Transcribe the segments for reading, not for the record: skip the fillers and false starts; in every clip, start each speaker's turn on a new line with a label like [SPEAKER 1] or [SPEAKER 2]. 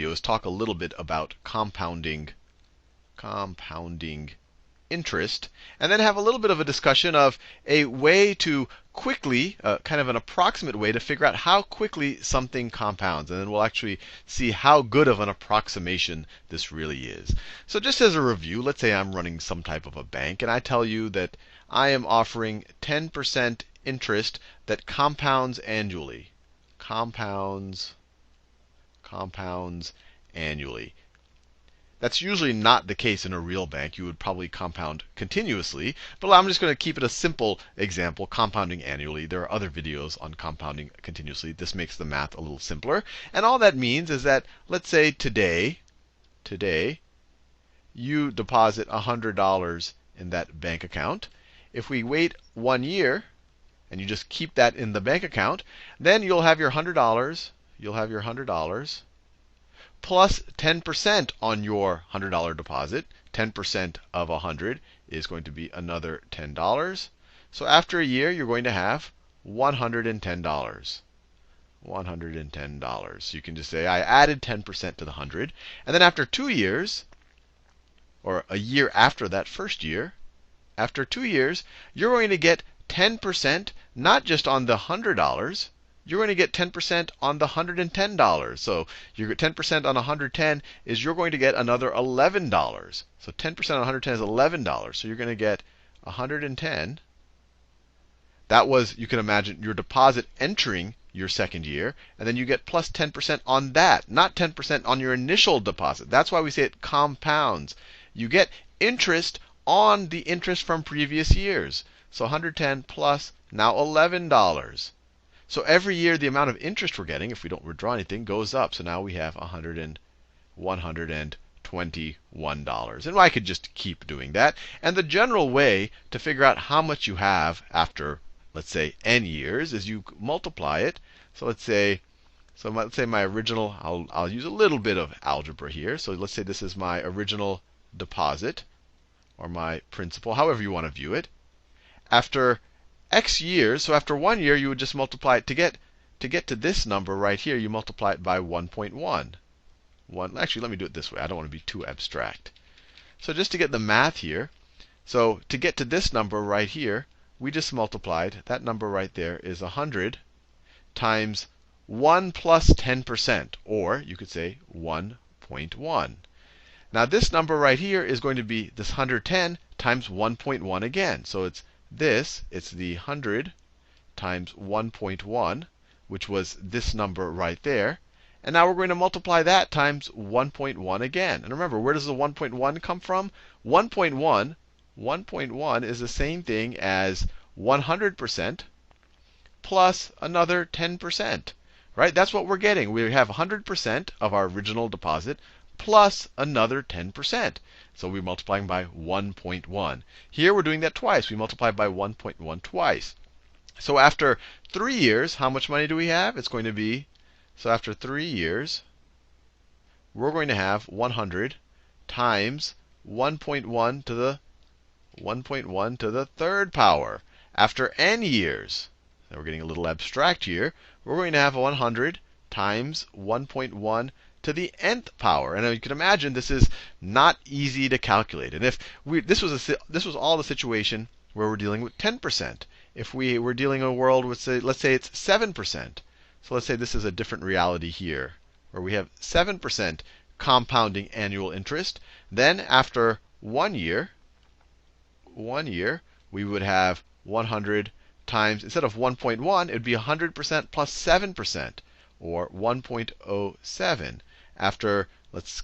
[SPEAKER 1] is talk a little bit about compounding interest, and then have a little bit of a discussion of a way to quickly, kind of an approximate way to figure out how quickly something compounds. And then we'll actually see how good of an approximation this really is. So just as a review, let's say I'm running some type of a bank, and I tell you that I am offering 10% interest that compounds annually. Compounds annually. That's usually not the case in a real bank. You would probably compound continuously. But I'm just going to keep it a simple example, compounding annually. There are other videos on compounding continuously. This makes the math a little simpler. And all that means is that, let's say today, you deposit $100 in that bank account. If we wait 1 year, and you just keep that in the bank account, then you'll have your $100. You'll have your $100 plus 10% on your $100 deposit. 10% of 100 is going to be another $10. So after a year, you're going to have $110. $110. So you can just say, I added 10% to the 100. And then after 2 years, or a year after that first year, after 2 years, you're going to get 10% not just on the $100. You're going to get 10% on the $110. So you get 10% on 110 is you're going to get another $11. So 10% on 110 is $11. So you're going to get 110. That was, you can imagine, your deposit entering your second year. And then you get plus 10% on that, not 10% on your initial deposit. That's why we say it compounds. You get interest on the interest from previous years. So 110 plus now $11. So every year, the amount of interest we're getting, if we don't withdraw anything, goes up. So now we have $121. And I could just keep doing that. And the general way to figure out how much you have after, let's say, n years is you multiply it. So let's say my original, I'll use a little bit of algebra here. So let's say this is my original deposit, or my principal, however you want to view it. After x years, so after 1 year, you would just multiply it to get to this number right here. You multiply it by 1.1. Actually, let me do it this way. I don't want to be too abstract. So just to get the math here, so to get to this number right here, we just multiplied. That number right there is 100 times 1 plus 10%, or you could say 1.1. Now this number right here is going to be this 110 times 1.1 again. So it's the 100 times 1.1, which was this number right there. And now we're going to multiply that times 1.1 again. And remember, where does the 1.1 come from? 1.1 is the same thing as 100% plus another 10%. Right? That's what we're getting. We have 100% of our original deposit plus another 10%. So we're multiplying by 1.1. Here we're doing that twice. We multiply by 1.1 twice. So after 3 years, how much money do we have? It's going to be, so after 3 years, we're going to have 100 times 1.1 to the third power. After n years, now we're getting a little abstract here, we're going to have 100 times 1.1 to the nth power. And you can imagine this is not easy to calculate. And if this was all the situation where we're dealing with 10%. If we were dealing in a world with, say, let's say it's 7%. So let's say this is a different reality here, where we have 7% compounding annual interest. Then after 1 year, we would have 100 times, instead of 1.1, it would be 100% plus 7%, or 1.07. After, let's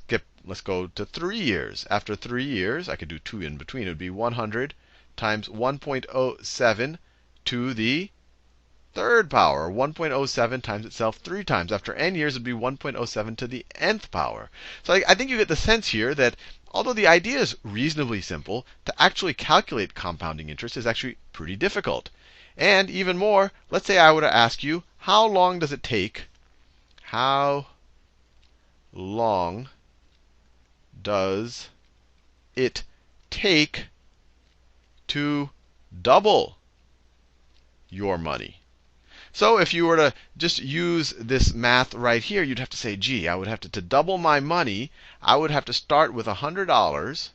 [SPEAKER 1] go to 3 years. After 3 years, I could do 2 in between. It would be 100 times 1.07 to the third power. 1.07 times itself 3 times. After n years, it would be 1.07 to the nth power. So I think you get the sense here that although the idea is reasonably simple, to actually calculate compounding interest is actually pretty difficult. And even more, let's say I were to ask you, how long does it take? How long does it take to double your money? So if you were to just use this math right here, you'd have to say, gee, I would have to double my money, I would have to start with $100,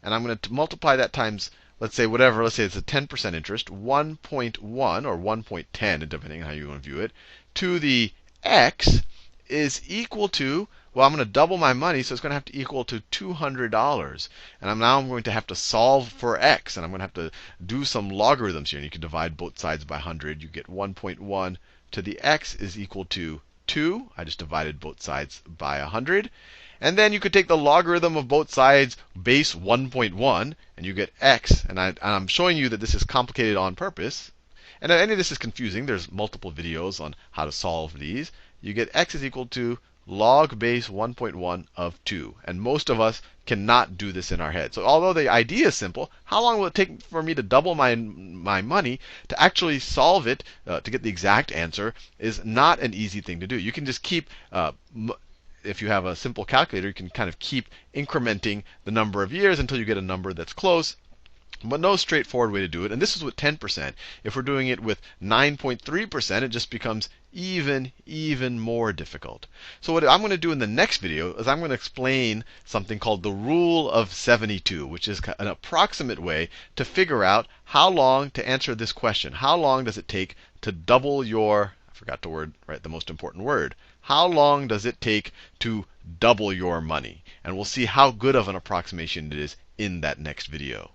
[SPEAKER 1] and I'm going to multiply that times, let's say whatever, let's say it's a 10% interest, 1.1 or 1.10, depending on how you want to view it, to the x is equal to, well, I'm going to double my money, so it's going to have to equal to $200. And now I'm going to have to solve for x, and I'm going to have to do some logarithms here. And you can divide both sides by 100. You get 1.1 to the x is equal to 2. I just divided both sides by 100. And then you could take the logarithm of both sides, base 1.1, and you get x. And I'm showing you that this is complicated on purpose. And if any of this is confusing, there's multiple videos on how to solve these. You get x is equal to log base 1.1 of 2. And most of us cannot do this in our head. So although the idea is simple, how long will it take for me to double my money to actually solve it, to get the exact answer, is not an easy thing to do. You can just keep, if you have a simple calculator, you can kind of keep incrementing the number of years until you get a number that's close. But no straightforward way to do it. And this is with 10%. If we're doing it with 9.3%, it just becomes even more difficult. So what I'm going to do in the next video is I'm going to explain something called the rule of 72, which is an approximate way to figure out how long to answer this question. How long does it take to double your, I forgot to write the most important word. How long does it take to double your money? And we'll see how good of an approximation it is in that next video.